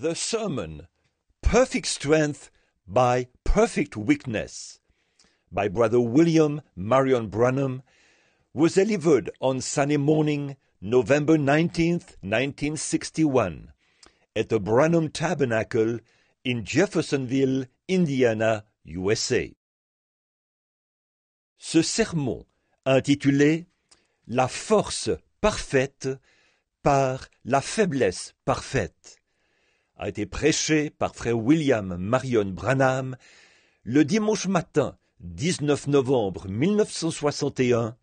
The sermon, Perfect Strength by Perfect Weakness, by Brother William Marion Branham, was delivered on Sunday morning, November 19th, 1961, at the Branham Tabernacle in Jeffersonville, Indiana, USA. Ce sermon, intitulé « La force parfaite par la faiblesse parfaite », a été prêché par frère William Marion Branham le dimanche matin 19 novembre 1961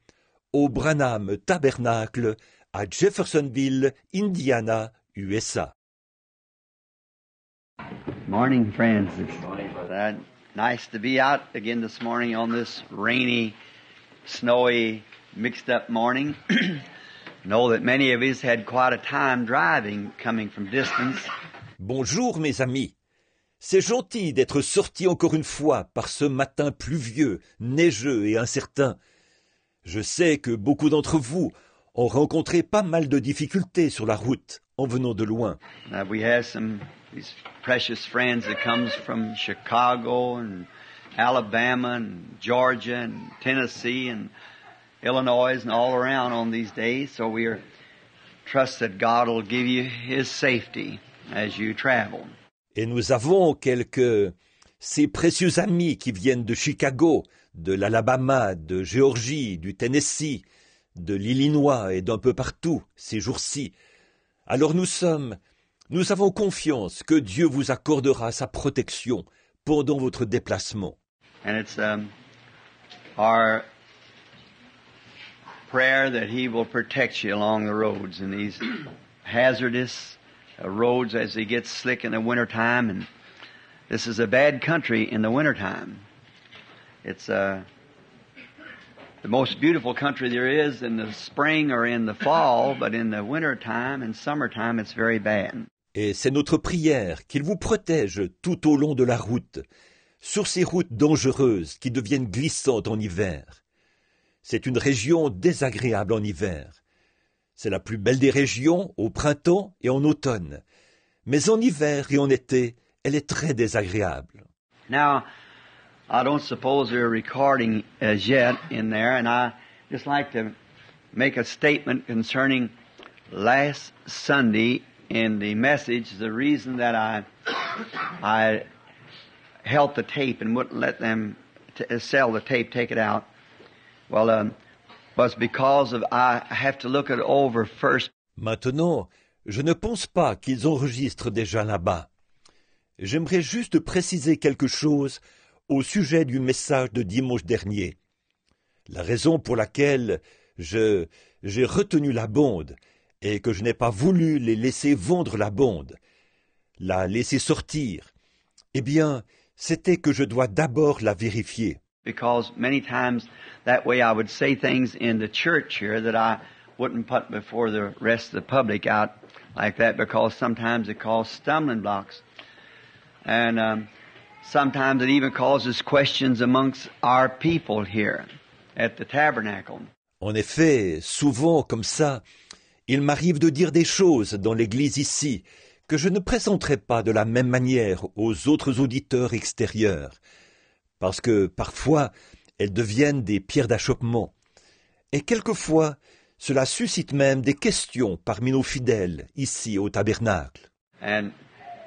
au Branham Tabernacle à Jeffersonville, Indiana, USA. Morning, friends. It's nice to be out again this morning on this rainy, snowy, mixed-up morning. Know that many of us had quite a time driving, coming from distance. Bonjour mes amis, c'est gentil d'être sorti encore une fois par ce matin pluvieux, neigeux et incertain. Je sais que beaucoup d'entre vous ont rencontré pas mal de difficultés sur la route en venant de loin. We have these precious friends that comes from Chicago and Alabama and Georgia and Tennessee and Illinois and all around on these days. So we trust that God will give you His safety as you travel. Et nous avons ces précieux amis qui viennent de Chicago, de l'Alabama, de Géorgie, du Tennessee, de l'Illinois et d'un peu partout ces jours-ci. Alors nous avons confiance que Dieu vous accordera sa protection pendant votre déplacement. And it's our prayer that He will protect you along the roads in these hazardous roads as they get slick in the wintertime. And this is a bad country in the wintertime. It's the most beautiful country there is in the spring or in the fall, but in the wintertime and summertime it's very bad. Et c'est notre prière qu'il vous protège tout au long de la route, sur ces routes dangereuses qui deviennent glissantes en hiver. C'est une région désagréable en hiver. C'est la plus belle des régions au printemps et en automne. Mais en hiver et en été, elle est très désagréable. Now, I don't suppose they're recording as yet in there, and I just like to make a statement concerning last Sunday in the message, the reason that I held the tape and wouldn't let them sell the tape, take it out, was because of I have to look it over first. Maintenant, je ne pense pas qu'ils enregistrent déjà là-bas. J'aimerais juste préciser quelque chose au sujet du message de dimanche dernier. La raison pour laquelle j'ai retenu la bande et que je n'ai pas voulu les laisser vendre la bande, la laisser sortir, eh bien, c'était que je dois d'abord la vérifier. Because many times that way I would say things in the church here that I wouldn't put before the rest of the public out like that, because sometimes it causes stumbling blocks. And sometimes it even causes questions amongst our people here at the tabernacle. En effet, souvent comme ça, il m'arrive de dire des choses dans l'église ici que je ne présenterai pas de la même manière aux autres auditeurs extérieurs, parce que parfois elles deviennent des pierres d'achoppement. Et quelquefois, cela suscite même des questions parmi nos fidèles ici au tabernacle. And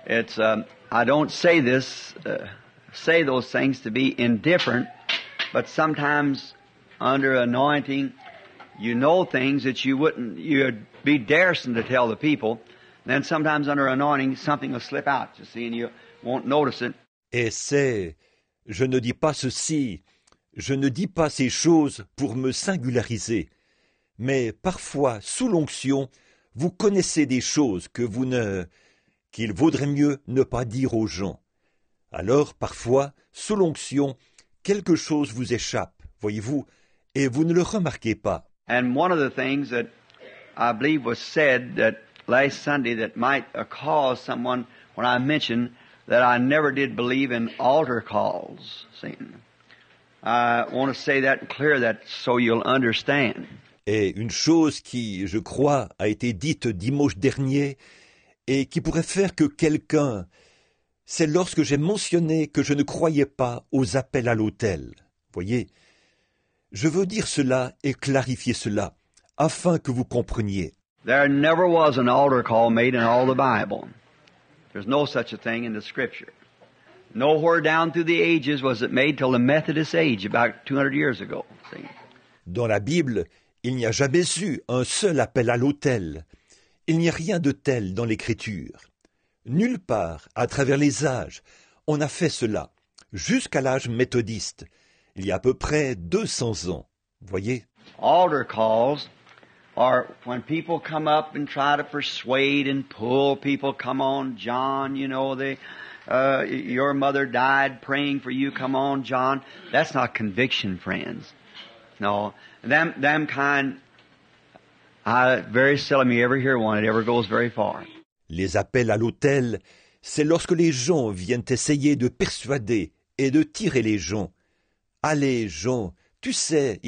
it's I don't say those things to be indifferent, but sometimes under anointing, you know things that you'd be daring to tell the people. Then sometimes under anointing, something will slip out, you see, and you won't notice it. Et je ne dis pas ceci, je ne dis pas ces choses pour me singulariser, mais parfois, sous l'onction, vous connaissez des choses qu'il vaudrait mieux ne pas dire aux gens. Alors, parfois, sous l'onction, quelque chose vous échappe, voyez-vous, et vous ne le remarquez pas. And one of the things that I believe was said that last Sunday that might cause someone, when I mentioned that I never did believe in altar calls. See? I want to say that and clear that so you'll understand. Et une chose qui, je crois, a été dite dimanche dernier et qui pourrait faire que quelqu'un... C'est lorsque j'ai mentionné que je ne croyais pas aux appels à l'autel. Voyez, je veux dire cela et clarifier cela, afin que vous compreniez. There never was an altar call made in all the Bible. There's no such a thing in the Scripture. Nowhere down through the ages was it made till the Methodist age, about 200 years ago. See? Dans la Bible, il n'y a jamais eu un seul appel à l'autel. Il n'y a rien de tel dans l'Écriture. Nulle part, à travers les âges, on a fait cela, jusqu'à l'âge méthodiste, il y a à peu près 200 ans. Voyez? Altar calls are when people come up and try to persuade and pull people. Come on, John, you know, your mother died praying for you. Come on, John. That's not conviction, friends. No, them kind, I very seldom you ever hear one. It ever goes very far. Les appels à l'autel, c'est lorsque les gens viennent essayer de persuader et de tirer les gens. Allez, Jean, tu sais,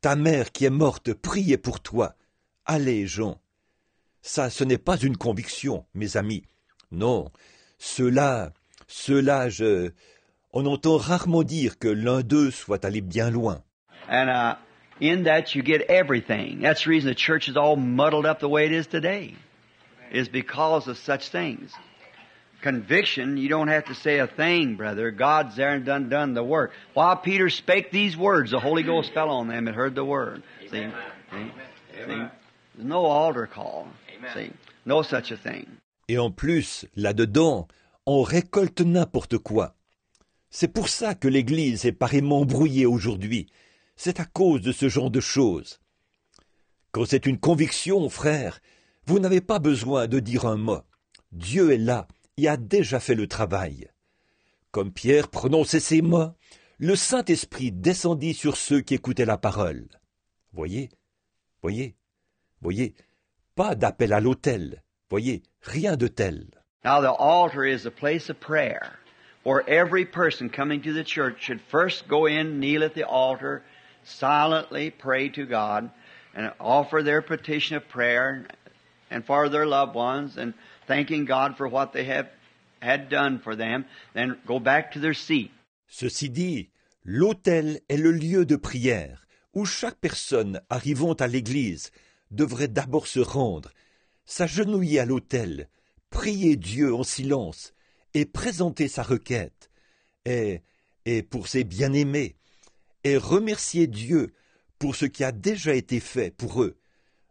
ta mère qui est morte priait pour toi. Allez, Jean. Ça, ce n'est pas une conviction, mes amis. Non, cela, on entend rarement dire que l'un d'eux soit allé bien loin. And in that you get everything. That's the reason the church is all muddled up the way it is today. Is because of such things. Conviction, you don't have to say a thing, brother. God's there and done the work. While Peter spake these words, the Holy Ghost fell on them and heard the word. See? There's no altar call. See? No such a thing. Et en plus, là-dedans, on récolte n'importe quoi. C'est pour ça que l'Église est pareillement brouillée aujourd'hui. C'est à cause de ce genre de choses. Quand c'est une conviction, frère, vous n'avez pas besoin de dire un mot. Dieu est là et a déjà fait le travail. Comme Pierre prononçait ces mots, le Saint-Esprit descendit sur ceux qui écoutaient la parole. Voyez, pas d'appel à l'autel. Voyez, rien de tel. Now the altar is a place of prayer, where every person coming to the church should first go in, kneel at the altar, silently pray to God, and offer their petition of prayer, and for their loved ones, and thanking God for what they had done for them, then go back to their seat. Ceci dit, l'autel est le lieu de prière, où chaque personne arrivant à l'église devrait d'abord se rendre, s'agenouiller à l'autel, prier Dieu en silence, et présenter sa requête, et pour ses bien-aimés, et remercier Dieu pour ce qui a déjà été fait pour eux.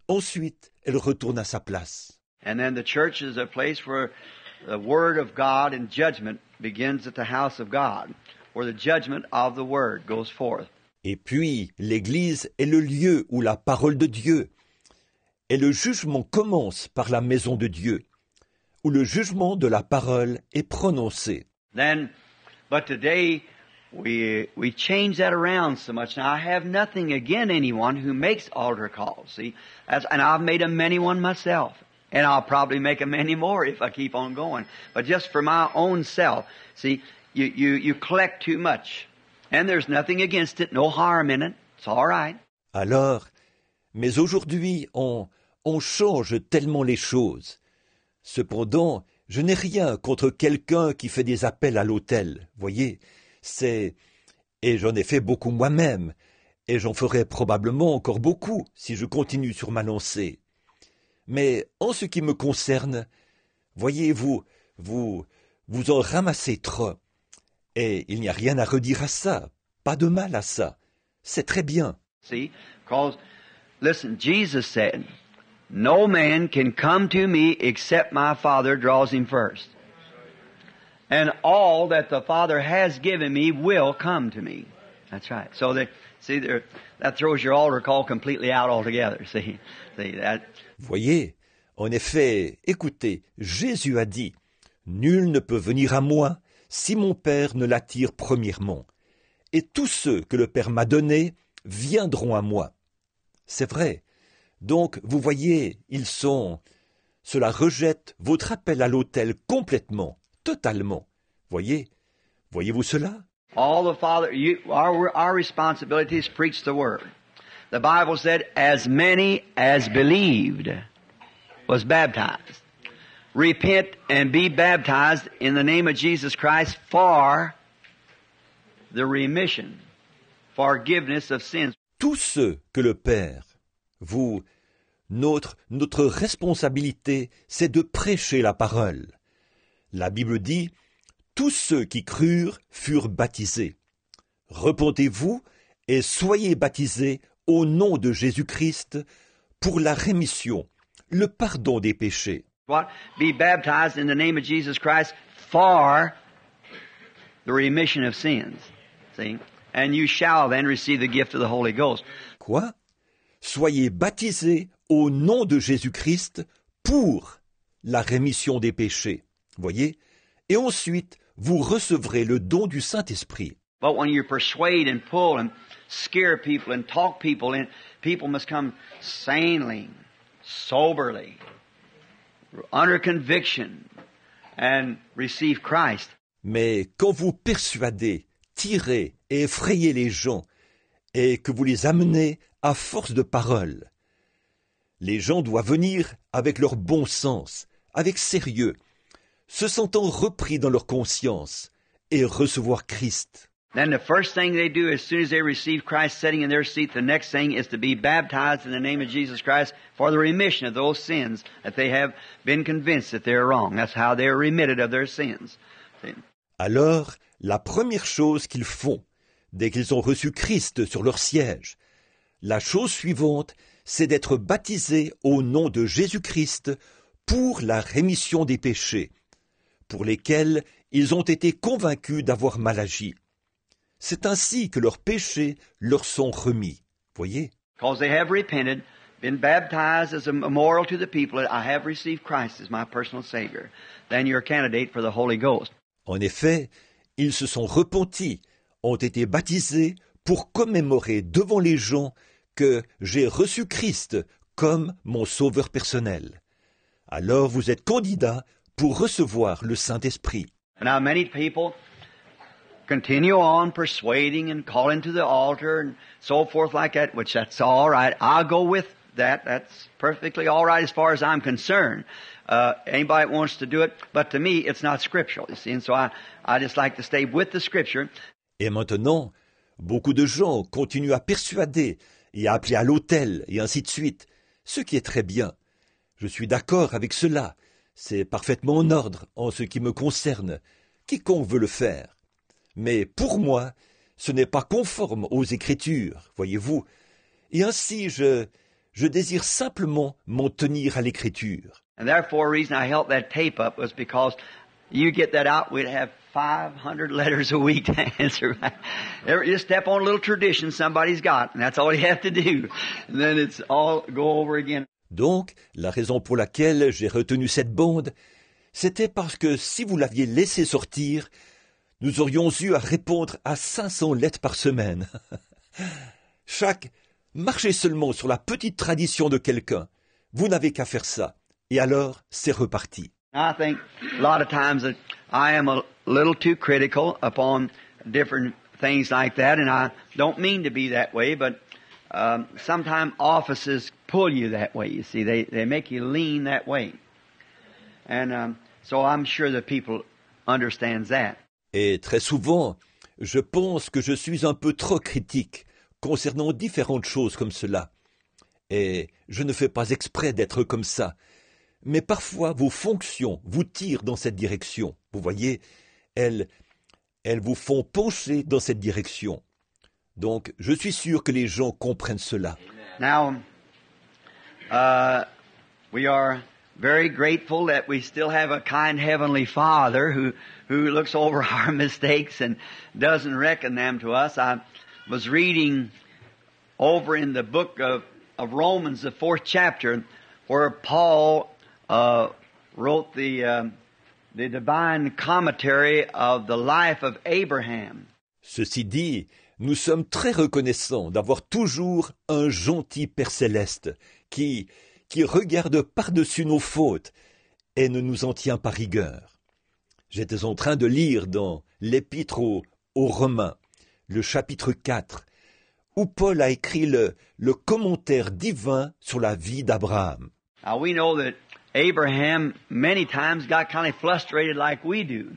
Ensuite, elle retourne à sa place. And then the church is a place where the Word of God and judgment begins at the house of God, where the judgment of the Word goes forth. Et puis, l'Église est le lieu où la parole de Dieu et le jugement commence par la maison de Dieu, où le jugement de la parole est prononcé. But today, we change that around so much. Now, I have nothing against anyone who makes altar calls, see? And I've made a many one myself. And I'll probably make a many more if I keep on going. But just for my own self, see, you collect too much. And there's nothing against it, no harm in it. It's all right. Alors, mais aujourd'hui, on change tellement les choses. Cependant, je n'ai rien contre quelqu'un qui fait des appels à l'autel, voyez. Et j'en ai fait beaucoup moi-même, et j'en ferai probablement encore beaucoup si je continue sur ma lancée. Mais en ce qui me concerne, voyez-vous, vous en ramassez trop. Et il n'y a rien à redire à ça, pas de mal à ça. C'est très bien. See, because, listen, Jesus said, no man can come to me except my Father draws him first. And all that the Father has given me will come to me. That's right. So that throws your altar call completely out altogether. See that. Voyez, en effet, écoutez, Jésus a dit, nul ne peut venir à moi si mon Père ne l'attire premièrement. Et tous ceux que le Père m'a donnés viendront à moi. C'est vrai. Donc, vous voyez, cela rejette votre appel à l'autel complètement, totalement. Voyez-vous cela? All the Father, our responsibility is to preach the Word. The Bible said, as many as believed was baptized. repent and be baptized in the name of Jesus Christ for the remission, forgiveness of sins. Tous ceux que le Père, vous, notre responsabilité, c'est de prêcher la parole. La Bible dit, tous ceux qui crurent furent baptisés. Repentez-vous et soyez baptisés au nom de Jésus-Christ pour la rémission, le pardon des péchés. What? Be baptized in the name of Jesus Christ for the remission of sins. See? And you shall then receive the gift of the Holy Ghost. Quoi? Soyez baptisés au nom de Jésus-Christ pour la rémission des péchés. Voyez? Et ensuite, vous recevrez le don du Saint-Esprit. But when you persuade and pull and scare people and talk people in, people must come sanely, soberly, under conviction, and receive Christ. Mais quand vous persuadez, tirez et effrayez les gens, et que vous les amenez à force de parole, les gens doivent venir avec leur bon sens, avec sérieux, se sentant repris dans leur conscience, et recevoir Christ. Then the first thing they do as soon as they receive Christ sitting in their seat, the next thing is to be baptized in the name of Jesus Christ for the remission of those sins that they have been convinced that they're wrong. That's how they're remitted of their sins. See? Alors, la première chose qu'ils font, dès qu'ils ont reçu Christ sur leur siège, la chose suivante, c'est d'être baptisés au nom de Jésus-Christ pour la rémission des péchés, pour lesquels ils ont été convaincus d'avoir mal agi. C'est ainsi que leurs péchés leur sont remis. Voyez? Because they have repented, been baptized as a memorial to the people that I have received Christ as my personal Savior. Then you're a candidate for the Holy Ghost. En effet, ils se sont repentis, ont été baptisés pour commémorer devant les gens que j'ai reçu Christ comme mon sauveur personnel. Alors vous êtes candidat pour recevoir le Saint-Esprit. And now many people continue on persuading and calling to the altar and so forth like that, which that's all right. I'll go with that. That's perfectly all right as far as I'm concerned. Anybody that wants to do it, but to me it's not scriptural, you see, and so I just like to stay with the scripture. Et maintenant, beaucoup de gens continuent à persuader et à appeler à l'autel et ainsi de suite, ce qui est très bien. Je suis d'accord avec cela. C'est parfaitement en ordre en ce qui me concerne. Quiconque veut le faire. Mais pour moi, ce n'est pas conforme aux Écritures, voyez-vous. Et ainsi, je désire simplement m'en tenir à l'Écriture. And therefore, the reason I held that tape up was because you get that out, we'd have 500 letters a week to answer. You step on a little tradition somebody's got, and that's all you have to do. And then it's all go over again. Donc, la raison pour laquelle j'ai retenu cette bande, c'était parce que si vous l'aviez laissé sortir, nous aurions eu à répondre à 500 lettres par semaine. Marchez seulement sur la petite tradition de quelqu'un. Vous n'avez qu'à faire ça. Et alors, c'est reparti. I think a lot of times that I am a little too critical upon different things like that, and I don't mean to be that way, but sometimes offices pull you that way, you see. They make you lean that way. And so I'm sure that people understand that. Et très souvent, je pense que je suis un peu trop critique concernant différentes choses comme cela. Et je ne fais pas exprès d'être comme ça. Mais parfois, vos fonctions vous tirent dans cette direction. Vous voyez, elles vous font pencher dans cette direction. Donc, je suis sûr que les gens comprennent cela. Now, we are very grateful that we still have a kind Heavenly Father who looks over our mistakes and doesn't reckon them to us. I was reading over in the book of Romans, the 4th chapter, where Paul wrote the divine commentary of the life of Abraham. Ceci dit, nous sommes très reconnaissants d'avoir toujours un gentil Père céleste qui regarde par-dessus nos fautes et ne nous en tient pas rigueur. J'étais en train de lire dans l'Épître aux Romains, le chapitre 4, où Paul a écrit le commentaire divin sur la vie d'Abraham. Now we know that Abraham many times got kind of frustrated like we do.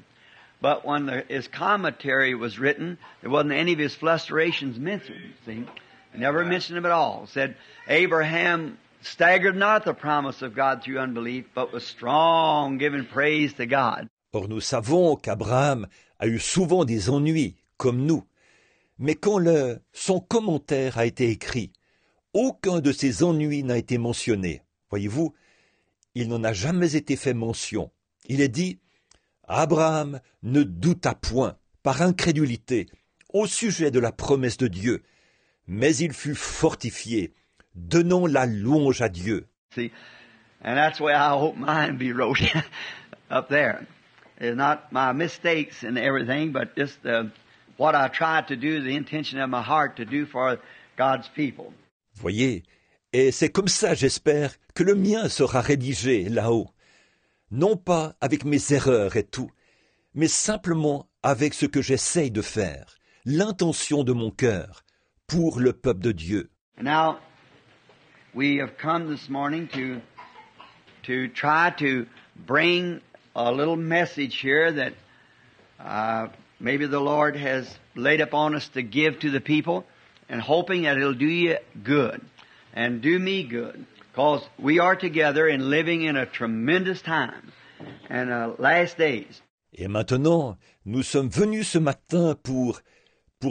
But when his commentary was written, there wasn't any of his frustrations mentioned, see? He never mentioned them at all. Said, Abraham staggered not at the promise of God through unbelief, but was strong, giving praise to God. Or nous savons qu'Abraham a eu souvent des ennuis, comme nous. Mais quand son commentaire a été écrit, aucun de ces ennuis n'a été mentionné. Voyez-vous, il n'en a jamais été fait mention. Il est dit, Abraham ne douta point, par incrédulité, au sujet de la promesse de Dieu, mais il fut fortifié, donnant la louange à Dieu. See, and that's the way I hope mine be wrote up there. It's not my mistakes and everything, but just what I tried to do, the intention of my heart to do for God's people. Voyez, et c'est comme ça, j'espère, que le mien sera rédigé là-haut. Non pas avec mes erreurs et tout, mais simplement avec ce que j'essaye de faire, l'intention de mon cœur, pour le peuple de Dieu. Now, we have come this morning to try to bring a little message here that maybe the Lord has laid upon us to give to the people, and hoping that it'll do you good and do me good. Because we are together and living in a tremendous time and last days. Et maintenant, nous sommes venus ce matin pour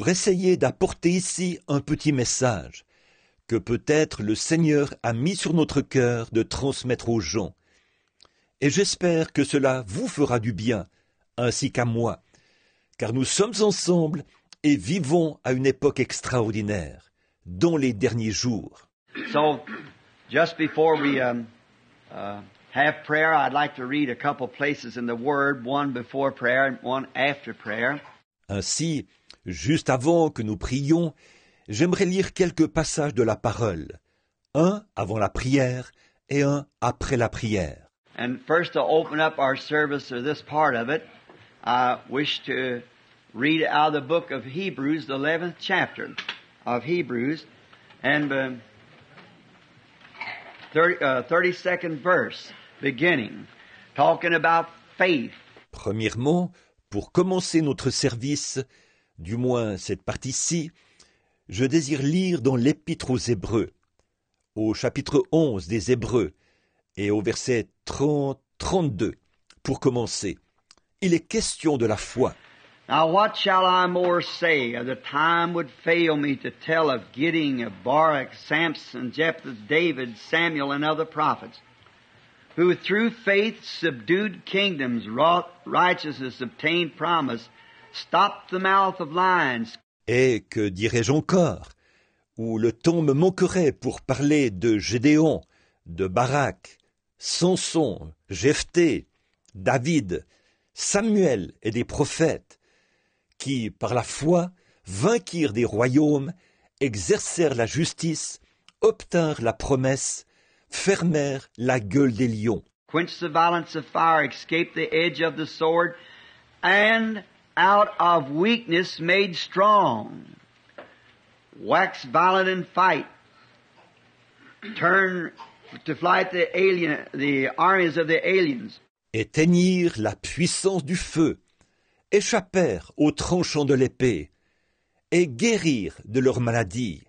essayer d'apporter ici un petit message que peut-être le Seigneur a mis sur notre cœur de transmettre aux gens. Et j'espère que cela vous fera du bien, ainsi qu'à moi, car nous sommes ensemble et vivons à une époque extraordinaire, dans les derniers jours. So, just before we have prayer, I'd like to read a couple places in the Word, one before prayer and one after prayer. Ainsi, juste avant que nous prions, j'aimerais lire quelques passages de la parole, un avant la prière et un après la prière. And first, to open up our service, or this part of it, I wish to read out of the book of Hebrews, the 11th chapter of Hebrews, and 32nd verse, beginning, talking about faith. Premièrement, pour commencer notre service, du moins cette partie-ci, je désire lire dans l'Épître aux Hébreux, au chapitre 11 des Hébreux, et au verset 30-32, pour commencer. Il est question de la foi. Now what shall I more say? The time would fail me to tell of Gideon, of Barak, Samson, Jephthah, David, Samuel, and other prophets, who through faith subdued kingdoms, wrought righteousness, obtained promise, stopped the mouth of lions. Et que dirais-je encore? Où le temps me manquerait pour parler de Gédéon, de Barak, Samson, Jephthé, David, Samuel et des prophètes, qui, par la foi, vainquirent des royaumes, exercèrent la justice, obtinrent la promesse, fermèrent la gueule des lions. Quenched the violence of fire, escaped the edge of the sword, and out of weakness made strong. Waxed violent in fight, turned to flight the armies of the aliens. Éteignirent la puissance du feu, échappèrent aux tranchants de l'épée, et guérirent de leur maladie.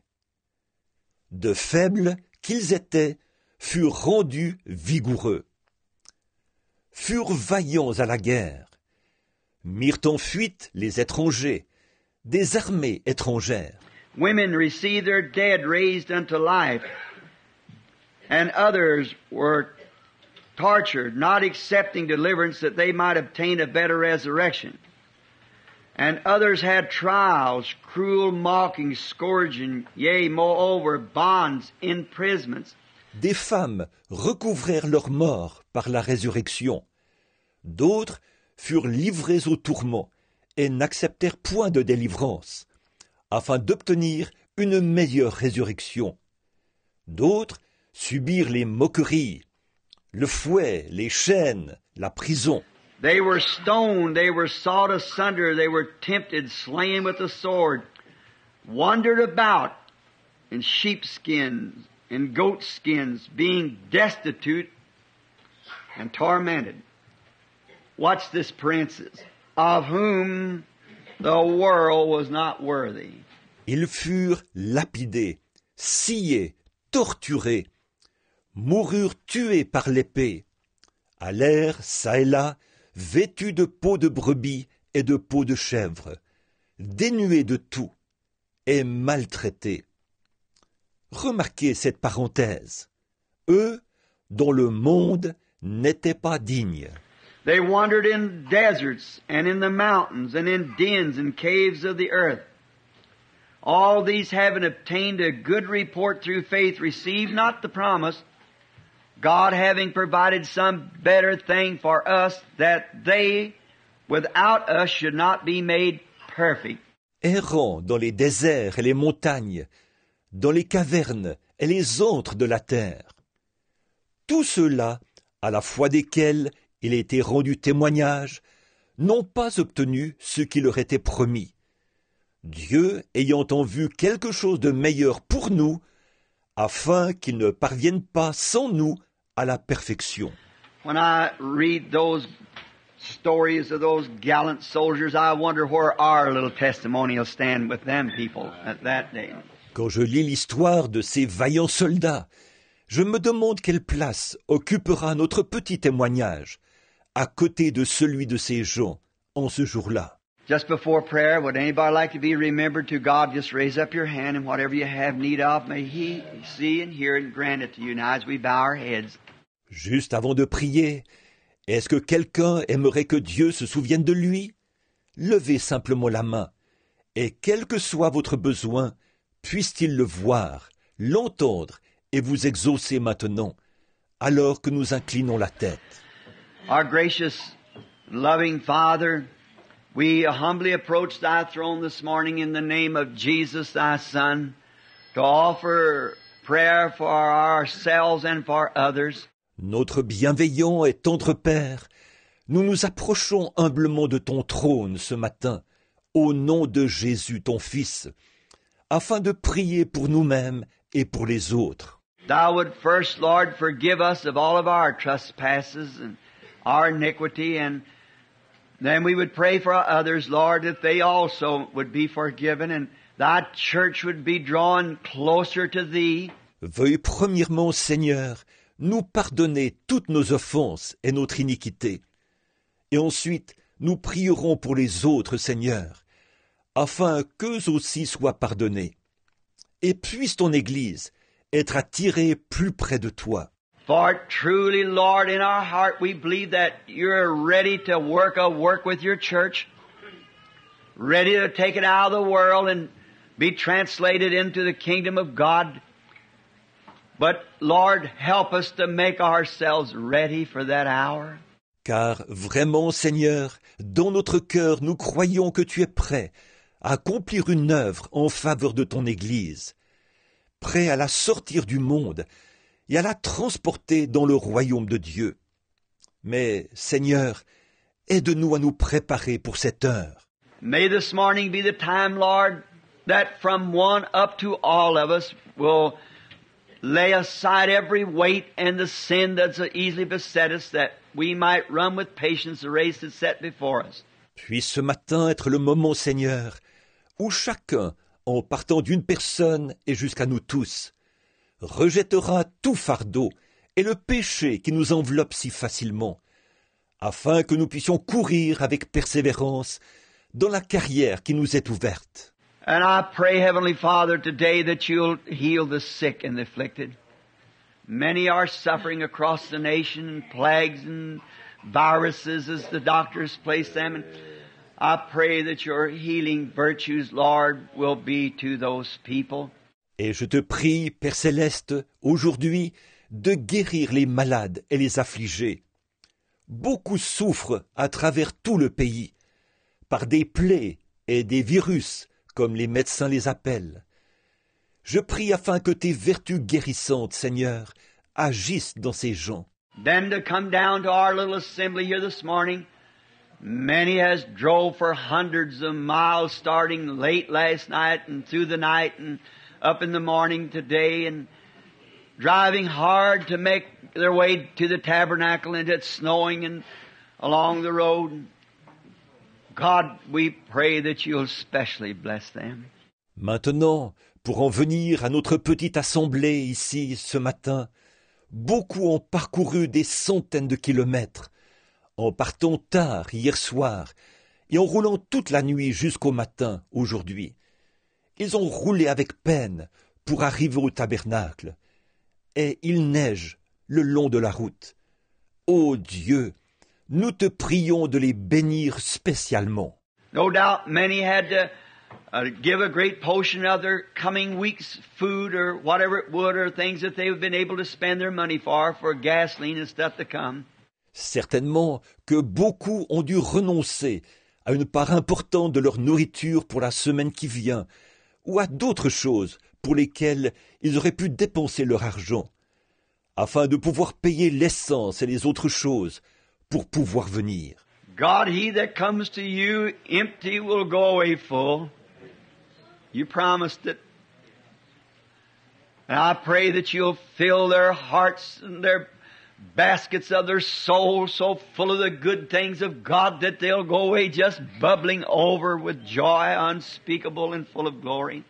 De faibles qu'ils étaient, furent rendus vigoureux, furent vaillants à la guerre, mirent en fuite les étrangers, des armées étrangères. Women received their dead raised unto life, and others were tortured, not accepting deliverance that they might obtain a better resurrection. And others had trials, cruel mocking, scourging, yea, moreover, bonds, imprisonments. Des femmes recouvrèrent leur mort par la résurrection. D'autres furent livrées au tourment et n'acceptèrent point de délivrance, afin d'obtenir une meilleure résurrection. D'autres subirent les moqueries, le fouet, les chaînes, la prison. They were stoned, they were sawed asunder, they were tempted, slain with the sword, wandered about in sheepskins, in goatskins, being destitute, and tormented. Watch this princess, of whom the world was not worthy. Ils furent lapidés, sciés, torturés, moururent tués par l'épée, allèrent, çà et là, vêtus de peau de brebis et de peau de chèvre, dénués de tout et maltraités. Remarquez cette parenthèse. Eux, dont le monde n'était pas digne. They wandered in deserts and in the mountains and in dens and caves of the earth. All these having obtained a good report through faith received not the promise, God having provided some better thing for us, that they without us should not be made perfect. Errant dans les déserts et les montagnes, dans les cavernes et les antres de la terre. Tous ceux-là, à la foi desquels il a été rendu témoignage, n'ont pas obtenu ce qui leur était promis. Dieu ayant en vue quelque chose de meilleur pour nous, afin qu'ils ne parviennent pas sans nous à la perfection. When I read those stories of those gallant soldiers, I wonder where our little testimony will stand with them people at that day. Quand je lis l'histoire de ces vaillants soldats, je me demande quelle place occupera notre petit témoignage à côté de celui de ces gens en ce jour-là. Just before prayer, would anybody like to be remembered to God? Just raise up your hand, and whatever you have need of, may He see and hear and grant it to you now as we bow our heads. Juste avant de prier, est-ce que quelqu'un aimerait que Dieu se souvienne de lui? Levez simplement la main, et quel que soit votre besoin, puisse-t-il le voir, l'entendre et vous exaucer maintenant, alors que nous inclinons la tête. Our gracious, loving Father, we humbly approach Thy throne this morning in the name of Jesus, Thy Son, to offer prayer for ourselves and for others. Notre bienveillant et tendre Père, nous nous approchons humblement de ton trône ce matin, au nom de Jésus, ton Fils, afin de prier pour nous-mêmes et pour les autres. Thou would first, Lord, forgive us of all of our trespasses and our iniquity, and then we would pray for others, Lord, that they also would be forgiven, and Thy church would be drawn closer to Thee. Veuille premièrement, Seigneur, nous pardonner toutes nos offenses et notre iniquité. Et ensuite, nous prierons pour les autres, Seigneur, afin qu'eux aussi soient pardonnés. Et puisse ton Église être attirée plus près de toi. For truly, Lord, in our heart we believe that You're ready to work a work with Your church, ready to take it out of the world and be translated into the kingdom of God. But, Lord, help us to make ourselves ready for that hour. Car vraiment, Seigneur, dans notre cœur, nous croyons que Tu es prêt à accomplir une œuvre en faveur de ton Église, prêt à la sortir du monde et à la transporter dans le royaume de Dieu. Mais, Seigneur, aide-nous à nous préparer pour cette heure. May this morning be the time, Lord, that from one up to all of us will lay aside every weight and the sin that's so easily beset us, that we might run with patience the race that's set before us. Puisse ce matin être le moment, Seigneur, où chacun, en partant d'une personne et jusqu'à nous tous, rejettera tout fardeau et le péché qui nous enveloppe si facilement, afin que nous puissions courir avec persévérance dans la carrière qui nous est ouverte. And I pray, Heavenly Father, today that You'll heal the sick and the afflicted. Many are suffering across the nation, plagues and viruses as the doctors place them. And I pray that Your healing virtues, Lord, will be to those people. Et je te prie, Père Céleste, aujourd'hui, de guérir les malades et les affligés. Beaucoup souffrent à travers tout le pays, par des plaies et des virus, comme les médecins les appellent. Je prie afin que Tes vertus guérissantes, Seigneur, agissent dans ces gens. Then to come down to our little assembly here this morning, many has drove for hundreds of miles starting late last night and through the night and up in the morning today and driving hard to make their way to the tabernacle and it's snowing and along the road. God, we pray that you'll specially bless them. Maintenant, pour en venir à notre petite assemblée ici ce matin, beaucoup ont parcouru des centaines de kilomètres, en partant tard hier soir et en roulant toute la nuit jusqu'au matin aujourd'hui. Ils ont roulé avec peine pour arriver au tabernacle, et il neige le long de la route. Ô Dieu, nous te prions de les bénir spécialement. No doubt many had to give a great portion of their coming week's food or whatever it would, or things that they've been able to spend their money for gasoline and stuff to come. Certainement que beaucoup ont dû renoncer à une part importante de leur nourriture pour la semaine qui vient, ou à d'autres choses pour lesquelles ils auraient pu dépenser leur argent, afin de pouvoir payer l'essence et les autres choses pour pouvoir venir. God, he that comes to you empty will go away full. You promised it. And I pray that you'll fill their hearts and their baskets of their souls so full of the good things of God that they'll go away just bubbling over with joy unspeakable and full of glory.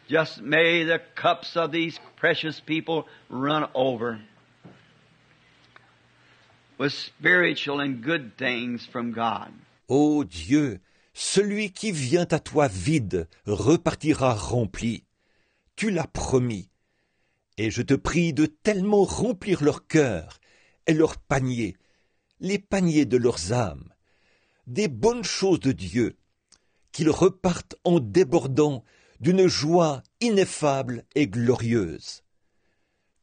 Just may the cups of these precious people run over with spiritual and good things from God. Ô Dieu, celui qui vient à toi vide repartira rempli. Tu l'as promis. Et je te prie de tellement remplir leur cœur et leurs paniers, les paniers de leurs âmes, des bonnes choses de Dieu, qu'ils repartent en débordant d'une joie ineffable et glorieuse.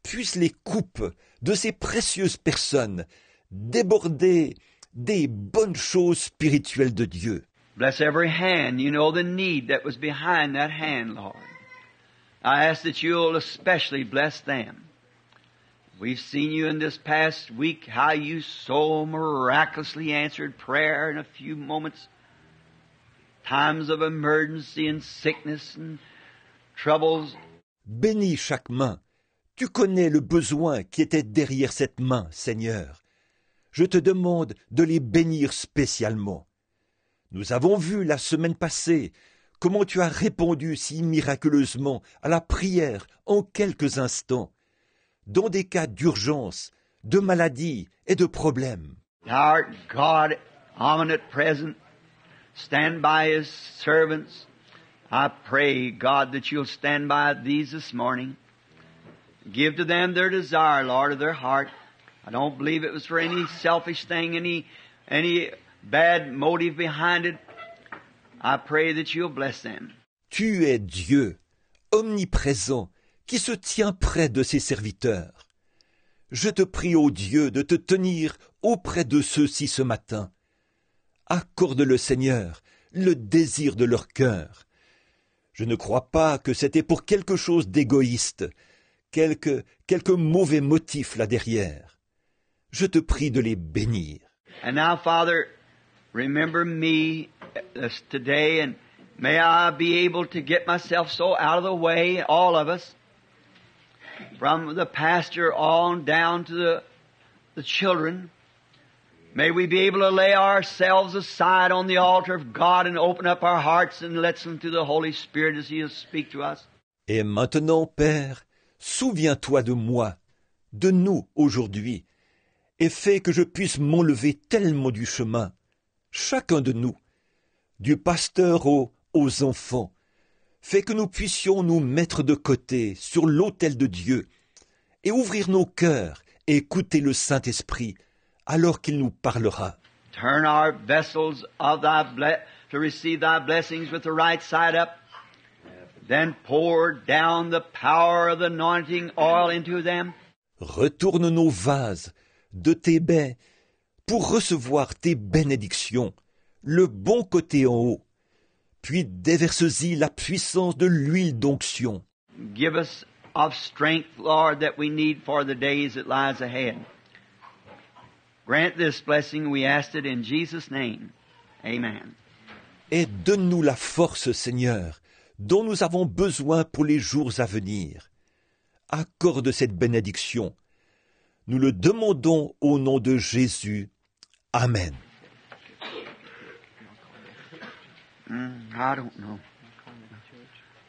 Puissent les coupes de ces précieuses personnes déborder des bonnes choses spirituelles de Dieu. Bless every hand. You know the need that was behind that hand, Lord. I ask that you'll especially bless them. We've seen you in this past week, how you so miraculously answered prayer in a few moments. Times of emergency and sickness and troubles. Bénis chaque main. Tu connais le besoin qui était derrière cette main, Seigneur. Je te demande de les bénir spécialement. Nous avons vu la semaine passée comment tu as répondu si miraculeusement à la prière en quelques instants, dans des cas d'urgence, de maladie et de problèmes. Our God, omnipresent, stand by His servants. I pray, God, that you'll stand by these this morning. Give to them their desire, Lord, of their heart. I don't believe it was for any selfish thing, any bad motive behind it. I pray that you'll bless them. Tu es Dieu, omniprésent, qui se tient près de ses serviteurs. Je te prie, ô Dieu, de te tenir auprès de ceux-ci ce matin. Accorde-le, Seigneur, le désir de leur cœur. Je ne crois pas que c'était pour quelque chose d'égoïste, quelque mauvais motif là derrière. Je te prie de les bénir. And now, Father, remember me today, and may I be able to get myself so out of the way, all of us, from the pastor on down to the children. May we be able to lay ourselves aside on the altar of God and open up our hearts and listen to the Holy Spirit as He'll speak to us. Et maintenant, Père, souviens-toi de moi, de nous aujourd'hui, et fais que je puisse m'enlever tellement du chemin, chacun de nous, du pasteur aux enfants. Fais que nous puissions nous mettre de côté sur l'autel de Dieu et ouvrir nos cœurs et écouter le Saint-Esprit alors qu'il nous parlera. Turn our vessels of to receive thy blessings with the right side up. Then pour down the power of the anointing oil into them. Retourne nos vases de tes baies pour recevoir tes bénédictions, le bon côté en haut, puis déverse-y la puissance de l'huile d'onction. Give us of strength, Lord, that we need for the days that lies ahead. Grant this blessing, we ask it in Jesus' name. Amen. Et donne-nous la force, Seigneur, dont nous avons besoin pour les jours à venir. Accorde cette bénédiction. Nous le demandons au nom de Jésus. Amen. I don't know.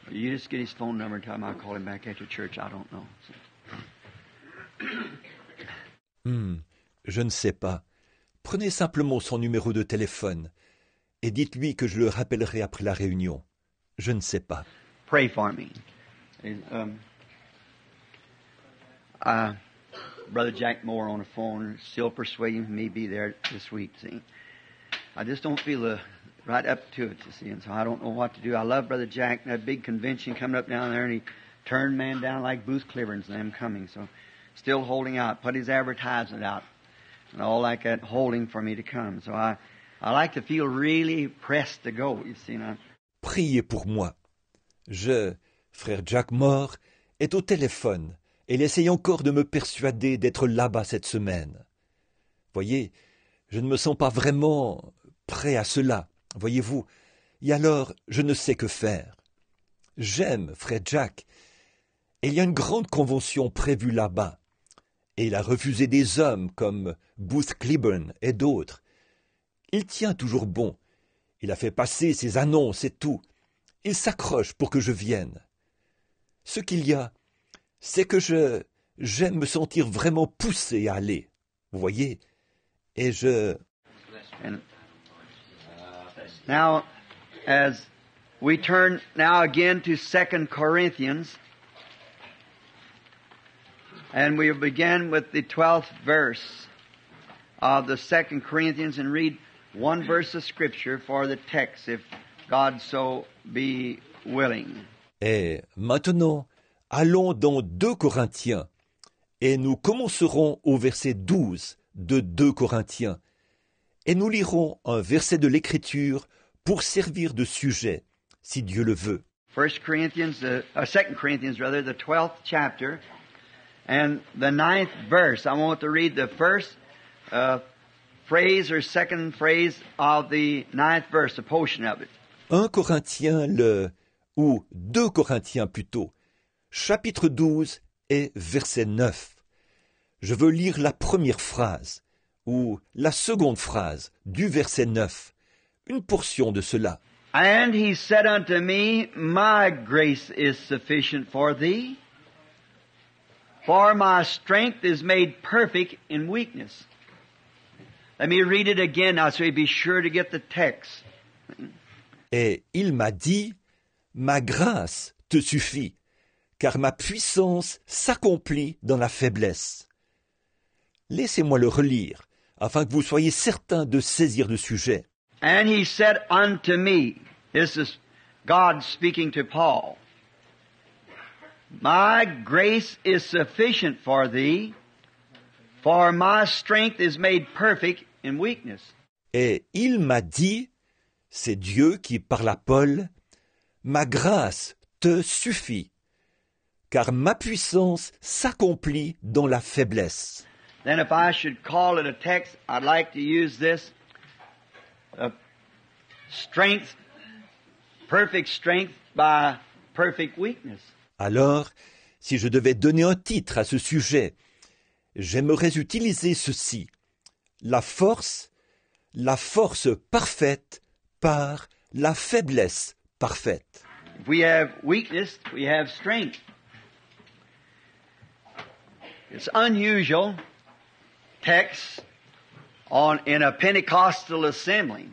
You just get his phone number and tell him I'll call him back after church. I don't know. Je ne sais pas. Prenez simplement son numéro de téléphone et dites-lui que je le rappellerai après la réunion. Je ne sais pas. Pray for me. Brother Jack Moore on the phone, still persuading me to be there this week, see. I just don't feel right up to it, you see, and so I don't know what to do. I love Brother Jack, and that big convention coming up down there, and he turned man down like Booth Cliburns and them coming, so still holding out, put his advertisement out, and all like that, holding for me to come. So I like to feel really pressed to go, you see. Now. Priez pour moi. Frère Jack Moore, est au téléphone. Et il essaye encore de me persuader d'être là-bas cette semaine. Voyez, je ne me sens pas vraiment prêt à cela, voyez-vous, et alors je ne sais que faire. J'aime frère Jack, et il y a une grande convention prévue là-bas, et il a refusé des hommes comme Booth Cliburn et d'autres. Il tient toujours bon, il a fait passer ses annonces et tout, il s'accroche pour que je vienne. Ce qu'il y a, c'est que j'aime me sentir vraiment poussé à aller, vous voyez, et And now, as we turn now again to 2 Corinthians, and we begin with the 12th verse of the 2 Corinthians and read one verse of Scripture for the text, if God so be willing. Et maintenant, allons dans 2 Corinthiens, et nous commencerons au verset 12 de 2 Corinthiens, et nous lirons un verset de l'Écriture pour servir de sujet, si Dieu le veut. 2 Corinthians, rather, the 12th chapter, and the 9th verse. I want to read the first phrase or second phrase of the 9th verse, a portion of it. 1 Corinthiens ou 2 Corinthiens plutôt, chapitre 12 et verset 9. Je veux lire la première phrase, ou la seconde phrase du verset 9, une portion de cela. And he said unto me, My grace is sufficient for thee, for my strength is made perfect in weakness. Let me read it again now so you be sure to get the text. Et il m'a dit, ma grâce te suffit, car ma puissance s'accomplit dans la faiblesse. Laissez-moi le relire, afin que vous soyez certains de saisir le sujet. And he said unto me, this is God speaking to Paul, My grace is sufficient for thee, for my strength is made perfect in weakness. Et il m'a dit, c'est Dieu qui parle à Paul, ma grâce te suffit, car ma puissance s'accomplit dans la faiblesse. Then if I should call it a text, I'd like to use this, strength, perfect strength by perfect weakness. Alors, si je devais donner un titre à ce sujet, j'aimerais utiliser ceci, la force parfaite par la faiblesse parfaite. If we have weakness, we have strength. It's unusual text in a Pentecostal assembly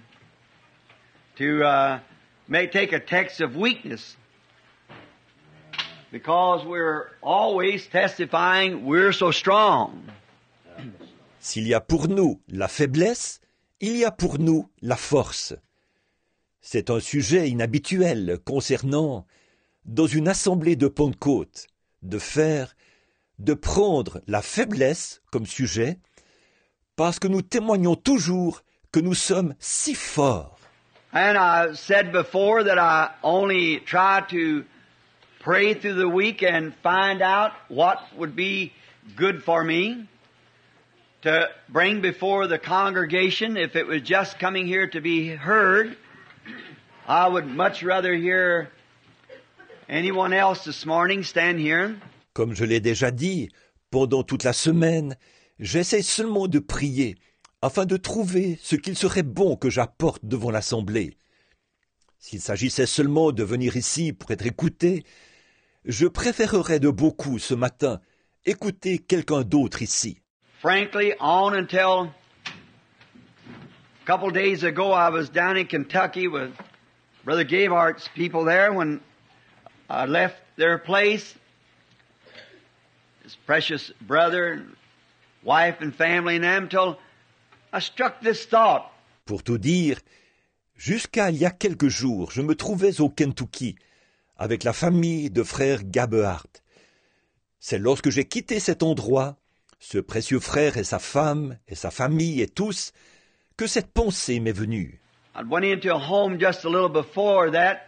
to take a text of weakness, because we're always testifying we're so strong. S'il y a pour nous la faiblesse, il y a pour nous la force. C'est un sujet inhabituel concernant, dans une assemblée de Pentecôte, de prendre la faiblesse comme sujet, parce que nous témoignons toujours que nous sommes si forts. And I said before that I only try to pray through the week and find out what would be good for me to bring before the congregation. If it was just coming here to be heard, I would much rather hear anyone else this morning stand here. Comme je l'ai déjà dit, Pendant toute la semaine, j'essaie seulement de prier afin de trouver ce qu'il serait bon que j'apporte devant l'Assemblée. S'il s'agissait seulement de venir ici pour être écouté, je préférerais de beaucoup ce matin écouter quelqu'un d'autre ici. Frankly, on until a couple days ago, I was down in Kentucky with Brother Gabehart's people there when I left their place. His precious brother, and wife and family and them, till I struck this thought. Pour tout dire, jusqu'à il y a quelques jours, je me trouvais au Kentucky avec la famille de frère Gabehart. C'est lorsque j'ai quitté cet endroit, ce précieux frère et sa femme et sa famille et tous, que cette pensée m'est venue. I went into a home just a little before that.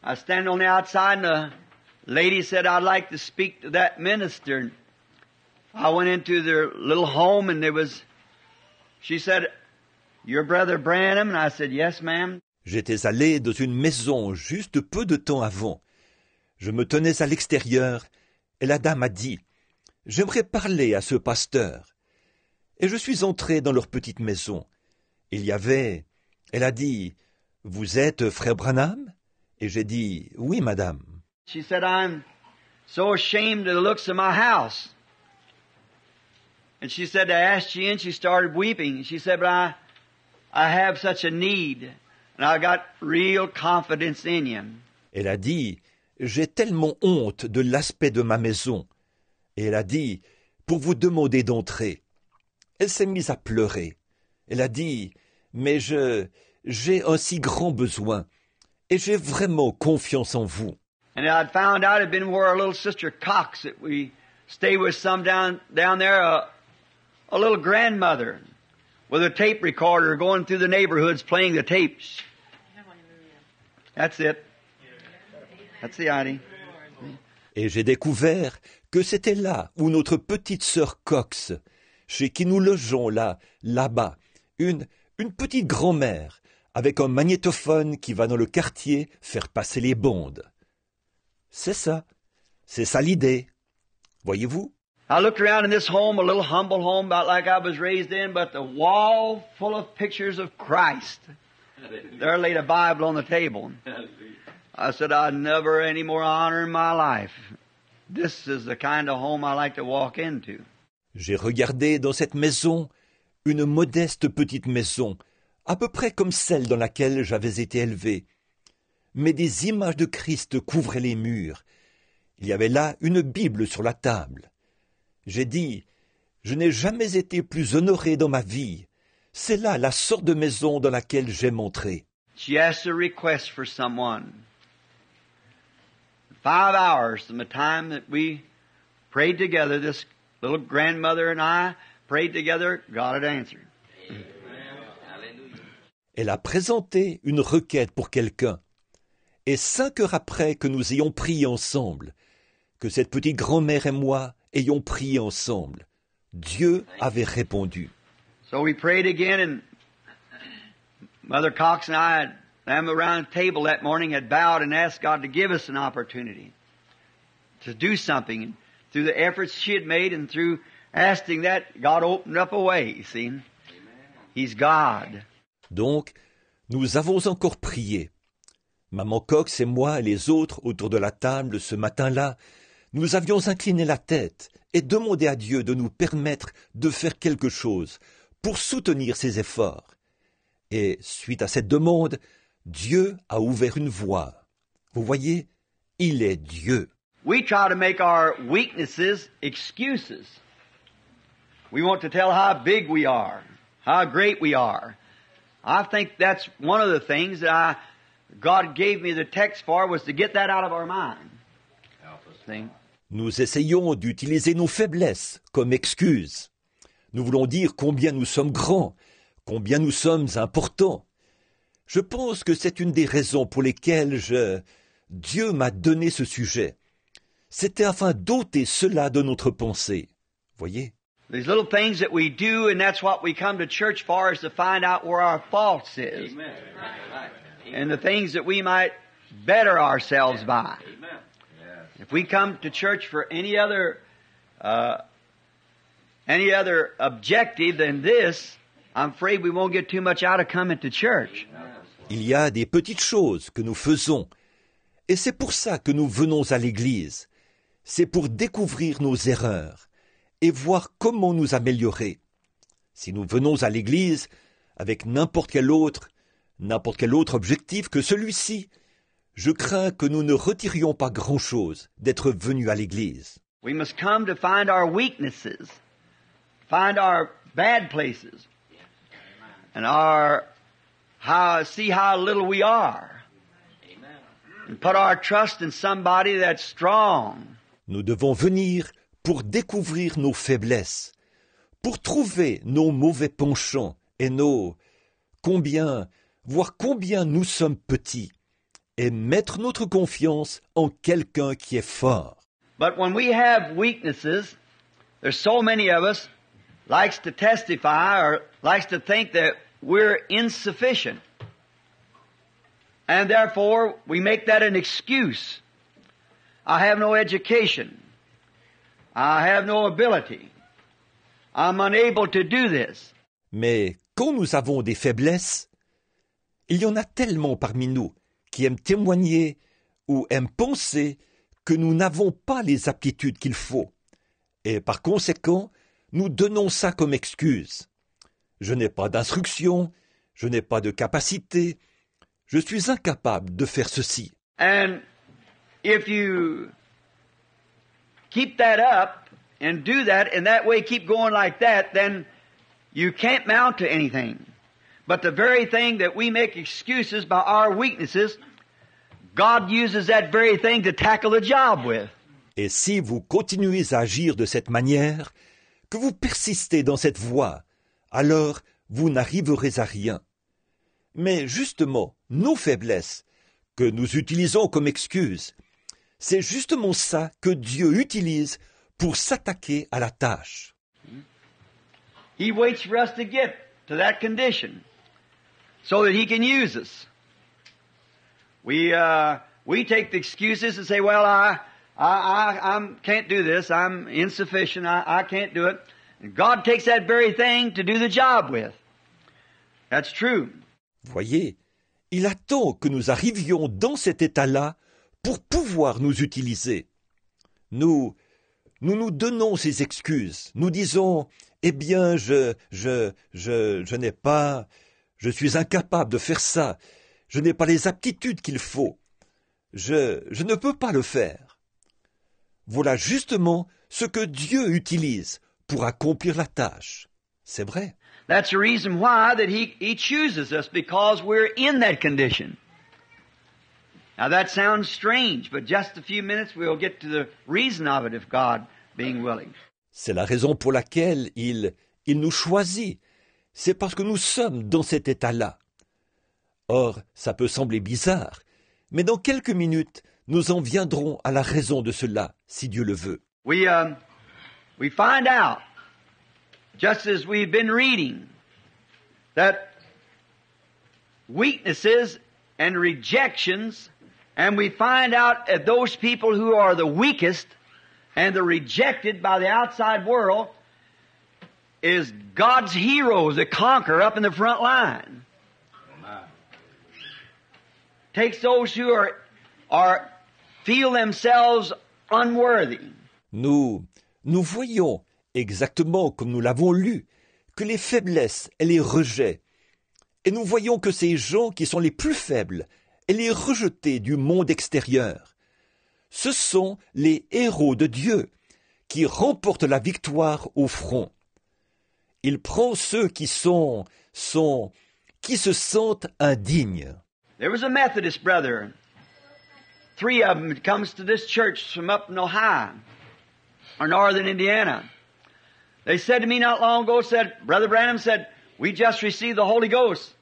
I was standing on the outside and a lady said, I'd like to speak to that minister. I went into their little home and she said, your brother Branham? And I said, yes, ma'am. J'étais allé dans une maison juste peu de temps avant. Je me tenais à l'extérieur et la dame a dit « J'aimerais parler à ce pasteur ». Et je suis entré dans leur petite maison. Elle a dit « Vous êtes frère Branham ?» Et j'ai dit « Oui, madame ». She said, I'm so ashamed of the looks of my house. And she said, I asked you in, she started weeping. She said, but I have such a need. And I got real confidence in you. Elle a dit, j'ai tellement honte de l'aspect de ma maison. Et elle a dit, pour vous demander d'entrer. Elle s'est mise à pleurer. Elle a dit, mais j'ai un si grand besoin. Et j'ai vraiment confiance en vous. And I'd found out it'd been where our little sister Cox that we stay with some down there, a little grandmother with a tape recorder going through the neighborhoods playing the tapes. That's it. That's the idea. Et j'ai découvert que c'était là où notre petite sœur Cox, chez qui nous logeons là-bas, une petite grand-mère avec un magnétophone qui va dans le quartier faire passer les bandes. C'est ça l'idée. Voyez-vous? I looked around in this home, a little humble home, about like I was raised in, but the wall full of pictures of Christ. There laid a Bible on the table. I said, I'd never any more honor in my life. This is the kind of home I like to walk into. J'ai regardé dans cette maison, une modeste petite maison, à peu près comme celle dans laquelle j'avais été élevé. Mais des images de Christ couvraient les murs. Il y avait là une Bible sur la table. J'ai dit, je n'ai jamais été plus honoré dans ma vie. C'est là la sorte de maison dans laquelle j'aime entrer. She asked a request for someone. 5 hours from the time that we prayed together, this little grandmother and I prayed together, God had answered. Elle a présenté une requête pour quelqu'un. Et 5 heures après que nous ayons prié ensemble, que cette petite grand-mère et moi ayons prié ensemble, Dieu avait répondu. So we prayed again, and Mother Cox and I, around the table that morning, had bowed and asked God to give us an opportunity to do something. And through the efforts she had made and through asking that, God opened up a way, you see. He's God. Donc, nous avons encore prié. Maman Cox et moi et les autres autour de la table ce matin-là, nous avions incliné la tête et demandé à Dieu de nous permettre de faire quelque chose pour soutenir ses efforts. Et suite à cette demande, Dieu a ouvert une voie. Vous voyez, il est Dieu. We try to make our weaknesses excuses. We want to tell how big we are, how great we are. I think that's one of the things that God gave me the text for, was to get that out of our mind. Nous essayons d'utiliser nos faiblesses comme excuses. Nous voulons dire combien nous sommes grands, combien nous sommes importants. Je pense que c'est une des raisons pour lesquelles Dieu m'a donné ce sujet. C'était afin d'ôter cela de notre pensée. Voyez? These little things that we do, and that's what we come to church for, is to find out where our faults is. Amen. And the things that we might better ourselves by. If we come to church for any other any other objective than this, I'm afraid we won't get too much out of coming to church. Il y a des petites choses que nous faisons, et c'est pour ça que nous venons à l'Église. C'est pour découvrir nos erreurs et voir comment nous améliorer. Si nous venons à l'Église avec n'importe quel autre objectif que celui-ci, je crains que nous ne retirions pas grand-chose d'être venus à l'Église. We must come to find our weaknesses, find our bad places, and see how little we are, and put our trust in somebody that's strong. Nous devons venir pour découvrir nos faiblesses, pour trouver nos mauvais penchants et voir combien nous sommes petits, et mettre notre confiance en quelqu'un qui est fort. But when we have weaknesses, there's so many of us likes to testify or likes to think that we're insufficient. And therefore, we make that an excuse. I have no education. I have no ability. I'm unable to do this. Mais quand nous avons des faiblesses, il y en a tellement parmi nous qui aiment témoigner ou aiment penser que nous n'avons pas les aptitudes qu'il faut. Et par conséquent, nous donnons ça comme excuse. Je n'ai pas d'instruction, je n'ai pas de capacité, je suis incapable de faire ceci. And if you keep that up and do that, and that way keep going like that, then you can't mount to anything. But the very thing that we make excuses by our weaknesses, God uses that very thing to tackle the job with. Et si vous continuez à agir de cette manière, que vous persistez dans cette voie, alors vous n'arriverez à rien. Mais justement, nos faiblesses, que nous utilisons comme excuse, c'est justement ça que Dieu utilise pour s'attaquer à la tâche. He waits for us to get to that condition so that He can use us. We take the excuses and say, well, I can't do this. I'm insufficient. I can't do it. And God takes that very thing to do the job with. That's true. Voyez, il attend que nous arrivions dans cet état-là pour pouvoir nous utiliser. Nous donnons ces excuses. Nous disons, eh bien, je suis incapable de faire ça. Je n'ai pas les aptitudes qu'il faut. Je ne peux pas le faire. Voilà justement ce que Dieu utilise pour accomplir la tâche. C'est vrai. That's the reason why that He chooses us, because we're in that condition. Now that sounds strange, but just a few minutes we'll get to the reason of it if God being willing. C'est la raison pour laquelle il nous choisit. C'est parce que nous sommes dans cet état-là. Or, ça peut sembler bizarre, mais dans quelques minutes, nous en viendrons à la raison de cela, si Dieu le veut. We find out, just as we've been reading, that weaknesses and rejections, and we find out that those people who are the weakest and the rejected by the outside world is God's heroes that conquer up in the front line. Takes those who feel themselves unworthy. Nous voyons, exactement comme nous l'avons lu, que les faiblesses et les rejets, et nous voyons que ces gens qui sont les plus faibles et les rejetés du monde extérieur, ce sont les héros de Dieu qui remportent la victoire au front. Il prend ceux qui se sentent indignes. There was a Methodist brother, 3 of them comes to this church from up in Ohio, or northern Indiana. They said to me not long ago, Brother Branham said, we just received the Holy Ghost.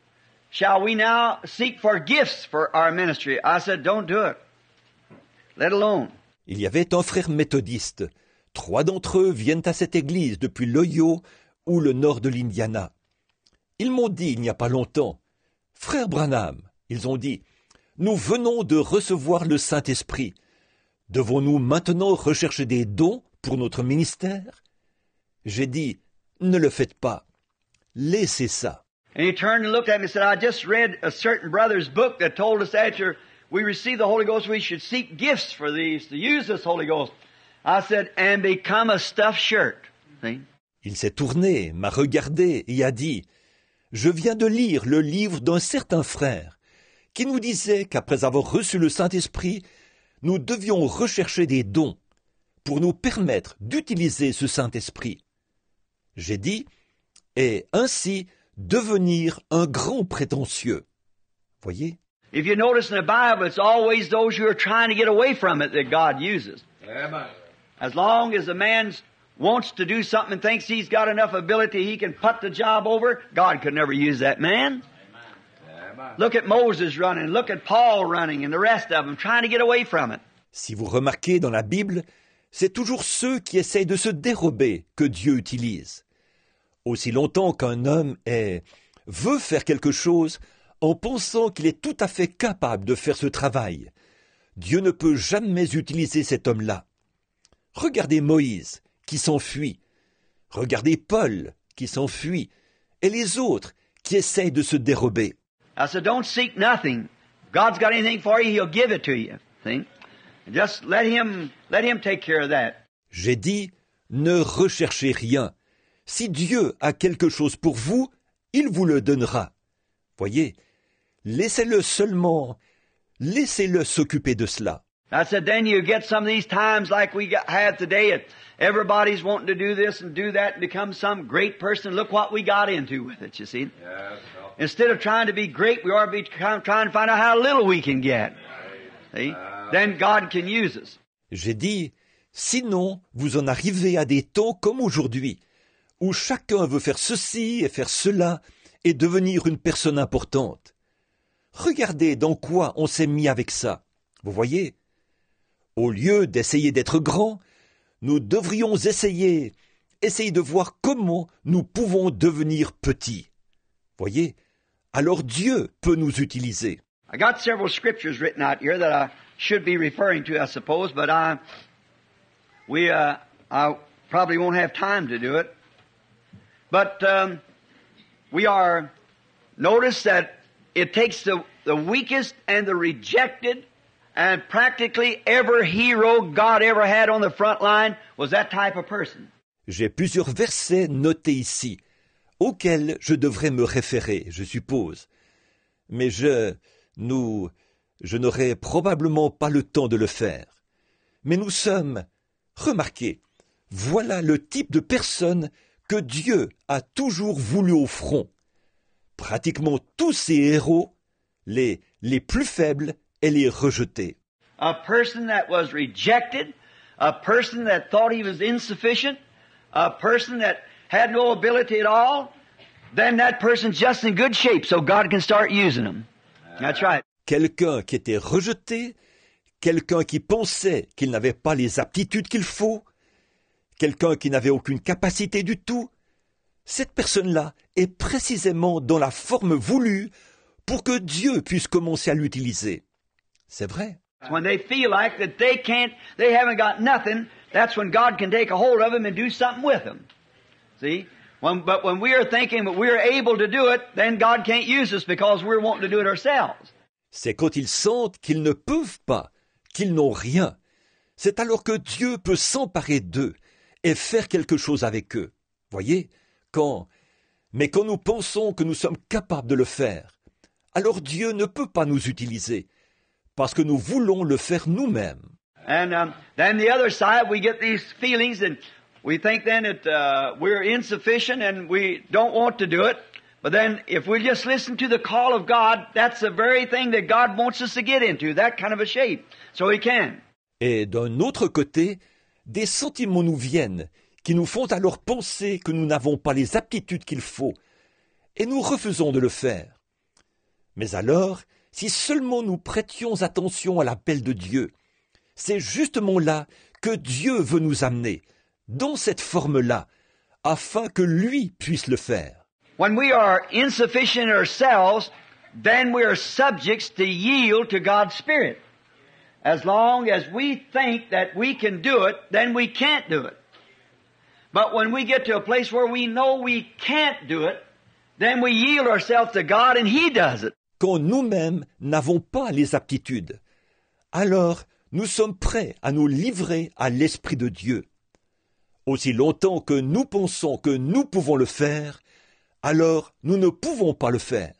Shall we now seek for gifts for our ministry? I said, don't do it. Let alone. Il y avait un frère méthodiste. 3 d'entre eux viennent à cette église depuis l'Ohio ou le nord de l'Indiana. Ils m'ont dit il n'y a pas longtemps, Frère Branham, ils ont dit, nous venons de recevoir le Saint-Esprit. Devons-nous maintenant rechercher des dons pour notre ministère? J'ai dit, ne le faites pas. Laissez ça. And he turned and looked at me and said, I just read a certain brother's book that told us after we receive the Holy Ghost, we should seek gifts for these, to use this Holy Ghost. I said, and become a stuffed shirt. See? Il s'est tourné, m'a regardé et a dit, je viens de lire le livre d'un certain frère qui nous disait qu'après avoir reçu le Saint-Esprit, nous devions rechercher des dons pour nous permettre d'utiliser ce Saint-Esprit. J'ai dit, et ainsi devenir un grand prétentieux. Voyez? If you notice in the Bible, it's always those who are trying to get away from it that God uses. Amen. As long as a man wants to do something and thinks he's got enough ability he can put the job over, God could never use that man. Amen. Look at Moses running, look at Paul running, and the rest of them trying to get away from it. Si vous remarquez dans la Bible, c'est toujours ceux qui essayent de se dérober que Dieu utilise. Aussi longtemps qu'un homme veut faire quelque chose en pensant qu'il est tout à fait capable de faire ce travail, Dieu ne peut jamais utiliser cet homme-là. Regardez Moïse, qui s'enfuit. Regardez Paul, qui s'enfuit. Et les autres, qui essayent de se dérober. I said, don't seek nothing. God's got anything for you, He'll give it to you. See? Just let Him take care of that. J'ai dit, ne recherchez rien. Si Dieu a quelque chose pour vous, il vous le donnera. Voyez, laissez-le seulement, laissez-le s'occuper de cela. I said, then you get some of these times like we have today, and everybody's wanting to do this and do that and become some great person. Look what we got into with it, you see. Yes, well, Instead of trying to be great, we ought to be trying to find out how little we can get. See? Then God can use us. J'ai dit, sinon, vous en arrivez à des temps comme aujourd'hui, où chacun veut faire ceci et faire cela et devenir une personne importante. Regardez dans quoi on s'est mis avec ça. Vous voyez? Au lieu d'essayer d'être grand, nous devrions essayer de voir comment nous pouvons devenir petits. Voyez? Alors Dieu peut nous utiliser. I got several scriptures written out here that I should be referring to, I suppose, but I probably won't have time to do it. But notice that it takes the weakest and the rejected, and practically every hero God ever had on the front line was that type of person. J'ai plusieurs versets notés ici, auxquels je devrais me référer, je suppose. Mais je n'aurai probablement pas le temps de le faire. Mais nous sommes, remarquez, voilà le type de personne que Dieu a toujours voulu au front. Pratiquement tous ces héros, les plus faibles, et les rejetés. A person that was rejected, a person that thought he was insufficient, a person that had no ability at all, then that person's just in good shape so God can start using him. That's right. Quelqu'un qui était rejeté, quelqu'un qui pensait qu'il n'avait pas les aptitudes qu'il faut, quelqu'un qui n'avait aucune capacité du tout, cette personne-là est précisément dans la forme voulue pour que Dieu puisse commencer à l'utiliser. C'est vrai. When they feel like that they haven't got nothing, that's when God can take a hold of them and do something with them. See? But when we are thinking that we are able to do it, then God can't use us because we're wanting to do it ourselves. C'est quand ils sentent qu'ils ne peuvent pas, qu'ils n'ont rien. C'est alors que Dieu peut s'emparer d'eux et faire quelque chose avec eux. Voyez? Mais quand nous pensons que nous sommes capables de le faire, alors Dieu ne peut pas nous utiliser, parce que nous voulons le faire nous-mêmes. And then the other side, we get these feelings and we think then that we're insufficient and we don't want to do it. But then if we just listen to the call of God, that's the very thing that God wants us to get into, that kind of a shape. So He can. Et d'un autre côté, des sentiments nous viennent qui nous font alors penser que nous n'avons pas les aptitudes qu'il faut, et nous refusons de le faire. Mais alors, si seulement nous prêtions attention à l'appel de Dieu, c'est justement là que Dieu veut nous amener, dans cette forme-là, afin que lui puisse le faire. When we are insufficient ourselves, then we are subjects to yield to God's Spirit. As long as we think that we can do it, then we can't do it. But when we get to a place where we know we can't do it, then we yield ourselves to God and He does it. Quand nous-mêmes n'avons pas les aptitudes, alors nous sommes prêts à nous livrer à l'Esprit de Dieu. Aussi longtemps que nous pensons que nous pouvons le faire, alors nous ne pouvons pas le faire.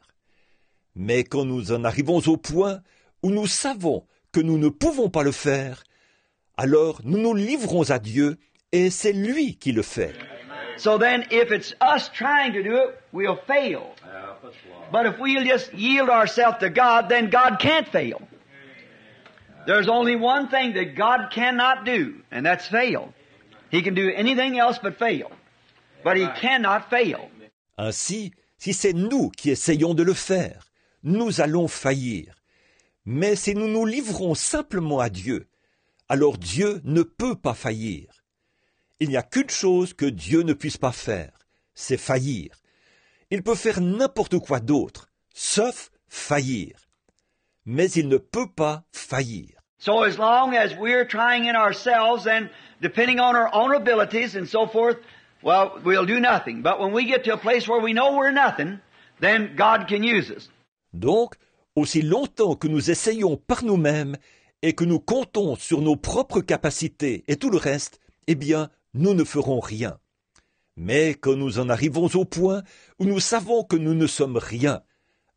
Mais quand nous en arrivons au point où nous savons que nous ne pouvons pas le faire, alors nous nous livrons à Dieu et c'est lui qui le fait. So then, if it's us trying to do it, we'll fail. Help us, Lord. But if we'll just yield ourselves to God, then God can't fail. There's only one thing that God cannot do, and that's fail. He can do anything else but fail. But He cannot fail. Ainsi, si c'est nous qui essayons de le faire, nous allons faillir. Mais si nous nous livrons simplement à Dieu, alors Dieu ne peut pas faillir. Il n'y a qu'une chose que Dieu ne puisse pas faire, c'est faillir. Il peut faire n'importe quoi d'autre, sauf faillir. Mais il ne peut pas faillir. So as long as we're trying in ourselves and depending on our own abilities and so forth, well, we'll do nothing. But when we get to a place where we know we're nothing, then God can use us. Donc, aussi longtemps que nous essayons par nous-mêmes et que nous comptons sur nos propres capacités et tout le reste, eh bien, nous ne ferons rien. Mais quand nous en arrivons au point où nous savons que nous ne sommes rien,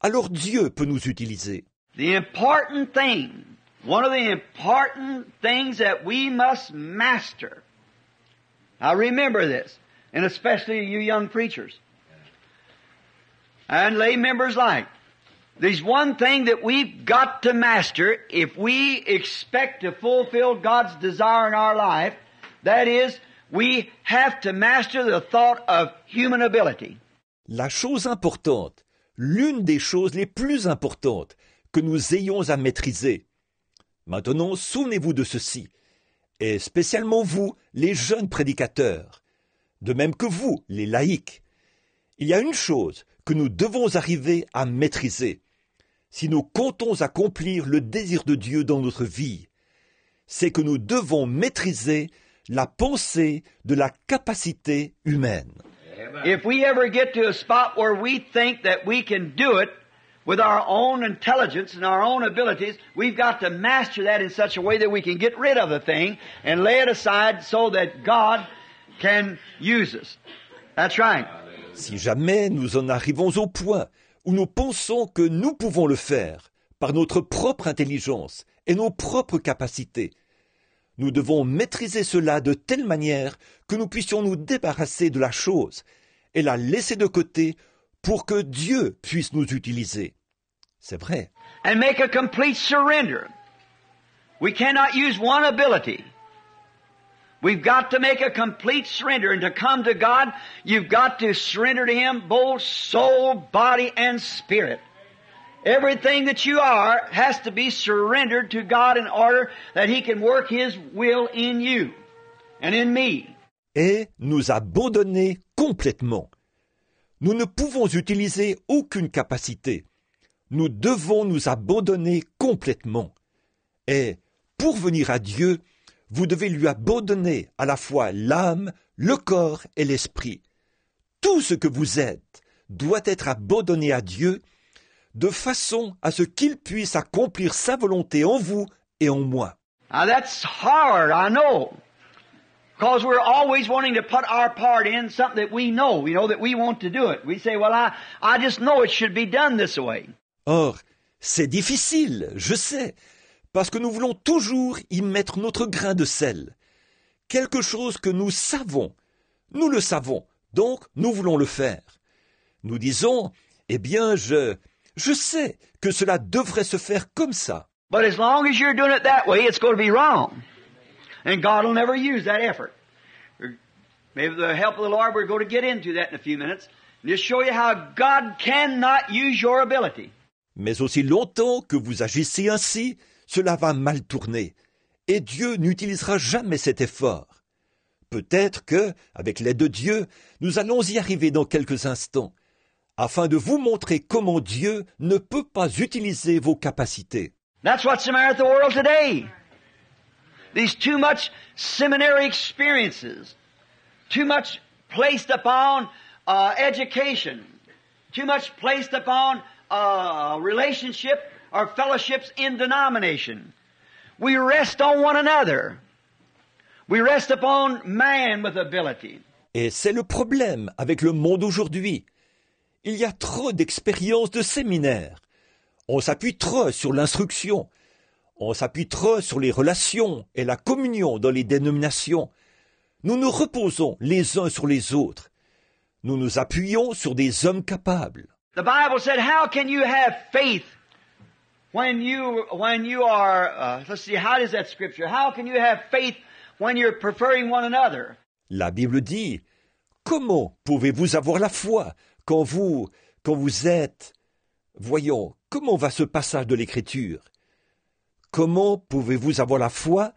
alors Dieu peut nous utiliser. The important thing, one of the important things that we must master. Now remember this, and especially you young preachers and lay members alike. There's one thing that we've got to master if we expect to fulfill God's desire in our life. That is, we have to master the thought of human ability. La chose importante, l'une des choses les plus importantes que nous ayons à maîtriser. Maintenant, souvenez-vous de ceci, et spécialement vous, les jeunes prédicateurs, de même que vous, les laïcs. Il y a une chose que nous devons arriver à maîtriser, si nous comptons accomplir le désir de Dieu dans notre vie, c'est que nous devons maîtriser la pensée de la capacité humaine. Amen. If we ever get to a spot where we think that we can do it with our own intelligence and our own abilities, we've got to master that in such a way that we can get rid of the thing and lay it aside so that God can use us. That's right. Si jamais nous en arrivons au point où nous pensons que nous pouvons le faire par notre propre intelligence et nos propres capacités, nous devons maîtriser cela de telle manière que nous puissions nous débarrasser de la chose et la laisser de côté pour que Dieu puisse nous utiliser. C'est vrai. And make a complete surrender. We cannot use one ability. We've got to make a complete surrender, and to come to God, you've got to surrender to Him both soul, body, and spirit. Everything that you are has to be surrendered to God in order that He can work His will in you and in me. Et nous abandonner complètement. Nous ne pouvons utiliser aucune capacité. Nous devons nous abandonner complètement. Et pour venir à Dieu, vous devez lui abandonner à la fois l'âme, le corps et l'esprit. Tout ce que vous êtes doit être abandonné à Dieu de façon à ce qu'il puisse accomplir sa volonté en vous et en moi. Now that's hard, I know. Because we're always wanting to put our part in something that we know that we want to do it. We say, well, I just know it should be done this way. Or, c'est difficile, je sais, parce que nous voulons toujours y mettre notre grain de sel. Quelque chose que nous savons. Nous le savons, donc nous voulons le faire. Nous disons, eh bien, je sais que cela devrait se faire comme ça. But as long as you're doing it that way, it's going to be wrong. And God will never use that effort. Maybe with the help of the Lord, we're going to get into that in a few minutes. And just show you how God cannot use your ability. Mais aussi longtemps que vous agissez ainsi, cela va mal tourner. Et Dieu n'utilisera jamais cet effort. Peut-être que, avec l'aide de Dieu, nous allons y arriver dans quelques instants, afin de vous montrer comment Dieu ne peut pas utiliser vos capacités. That's what's the matter with the world today. These too much seminary experiences, too much placed upon education, too much placed upon relationship or fellowships in denomination. We rest on one another. We rest upon man with ability. Et c'est le problème avec le monde aujourd'hui. Il y a trop d'expériences de séminaires. On s'appuie trop sur l'instruction. On s'appuie trop sur les relations et la communion dans les dénominations. Nous nous reposons les uns sur les autres. Nous nous appuyons sur des hommes capables. The Bible said, how can you have faith when you are, let's see, how does that scripture? How can you have faith when you're preferring one another? La Bible dit, comment pouvez-vous avoir la foi quand vous êtes... Voyons, comment va ce passage de l'Écriture? Comment pouvez-vous avoir la foi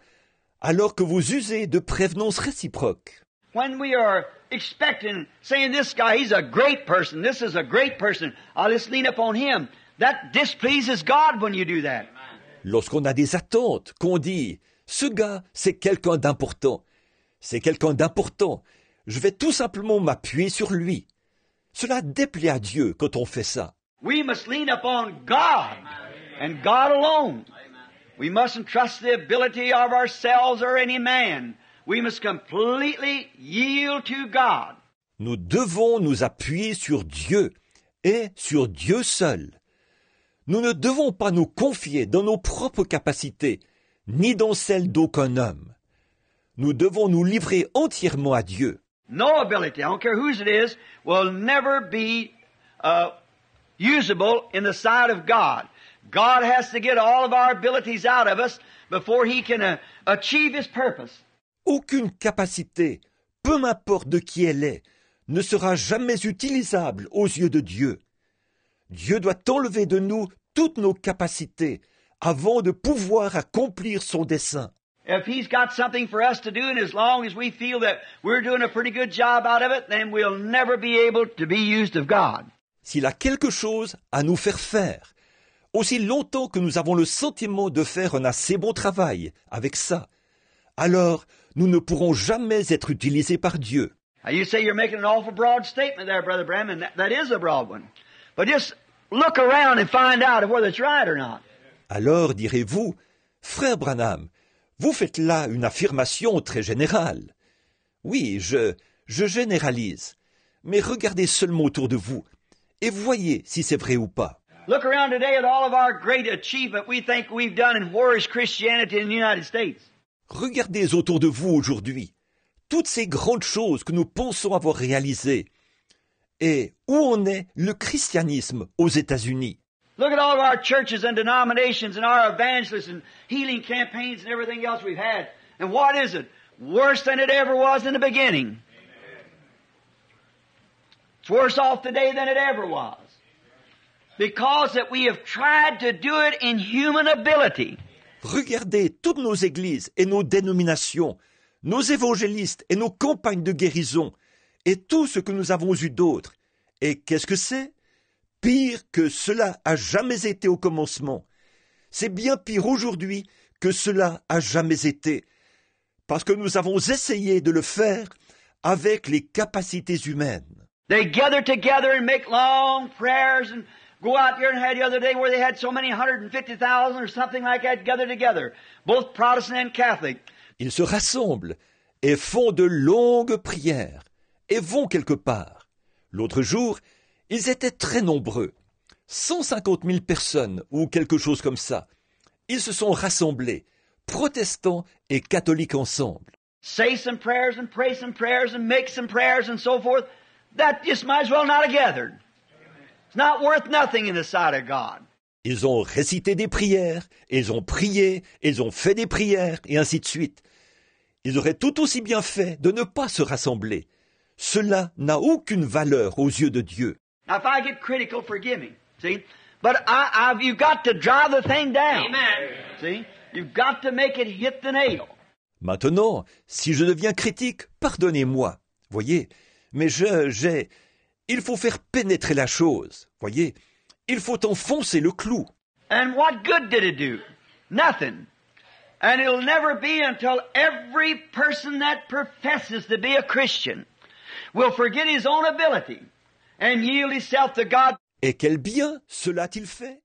alors que vous usez de prévenances réciproques? When we are expecting, saying this guy, he's a great person, this is a great person, I'll just lean upon him. That displeases God when you do that. Lorsqu'on a des attentes, qu'on dit, ce gars, c'est quelqu'un d'important. C'est quelqu'un d'important. Je vais tout simplement m'appuyer sur lui. Cela déplaît à Dieu quand on fait ça. We must lean upon God and God alone. We mustn't trust the ability of ourselves or any man. We must completely yield to God. Nous devons nous appuyer sur Dieu et sur Dieu seul. Nous ne devons pas nous confier dans nos propres capacités, ni dans celles d'aucun homme. Nous devons nous livrer entièrement à Dieu. No ability, I don't care whose it is, will never be usable in the sight of God. God has to get all of our abilities out of us before He can achieve His purpose. Aucune capacité, peu importe de qui elle est, ne sera jamais utilisable aux yeux de Dieu. Dieu doit enlever de nous toutes nos capacités avant de pouvoir accomplir son dessein. If He's got something for us to do, and as long as we feel that we're doing a pretty good job out of it, then we'll never be able to be used of God. S'il a quelque chose à nous faire faire, aussi longtemps que nous avons le sentiment de faire un assez bon travail avec ça, alors nous ne pourrons jamais être utilisés par Dieu. Now you say you're making an awful broad statement there, Brother Bram, and that is a broad one. But just look around and find out whether it's right or not. Alors direz-vous, frère Branham, vous faites là une affirmation très générale. Oui, je généralise, mais regardez seulement autour de vous et voyez si c'est vrai ou pas. Look around today at all of our great achievement we think we've done, and where is Christianity in the United States? Regardez autour de vous aujourd'hui toutes ces grandes choses que nous pensons avoir réalisées. Et où en est le christianisme aux États-Unis? Look at all of our churches and denominations and our evangelists and healing campaigns and everything else we've had. And what is it? Worse than it ever was in the beginning. It's worse off today than it ever was. Because that we have tried to do it in human ability. Regardez toutes nos églises et nos dénominations, nos évangélistes et nos campagnes de guérison, et tout ce que nous avons eu d'autre. Et qu'est-ce que c'est? Pire que cela a jamais été au commencement. C'est bien pire aujourd'hui que cela a jamais été, parce que nous avons essayé de le faire avec les capacités humaines. They gather together and make long prayers and go out there and had the other day where they had so many 150,000 or something like that gathered together, both Protestant and Catholic. Ils se rassemblent et font de longues prières et vont quelque part. L'autre jour, ils étaient très nombreux, 150 000 personnes ou quelque chose comme ça. Ils se sont rassemblés, protestants et catholiques ensemble. Say some prayers and pray some prayers and make some prayers and so forth. That just might as well not have gathered. It's not worth nothing in the sight of God. Ils ont récité des prières, ils ont prié, ils ont fait des prières, et ainsi de suite. Ils auraient tout aussi bien fait de ne pas se rassembler. Cela n'a aucune valeur aux yeux de Dieu. Now, if I get critical, forgive me. See? But you've got to drive the thing down. Amen. See? You've got to make it hit the nail. Maintenant, si je deviens critique, pardonnez-moi. Voyez? Mais il faut faire pénétrer la chose. Voyez? Il faut enfoncer le clou. And what good did it do? Nothing. And it'll never be until every person that professes to be a Christian will forget his own ability and yield himself to God. Et quel bien cela a-t-il fait?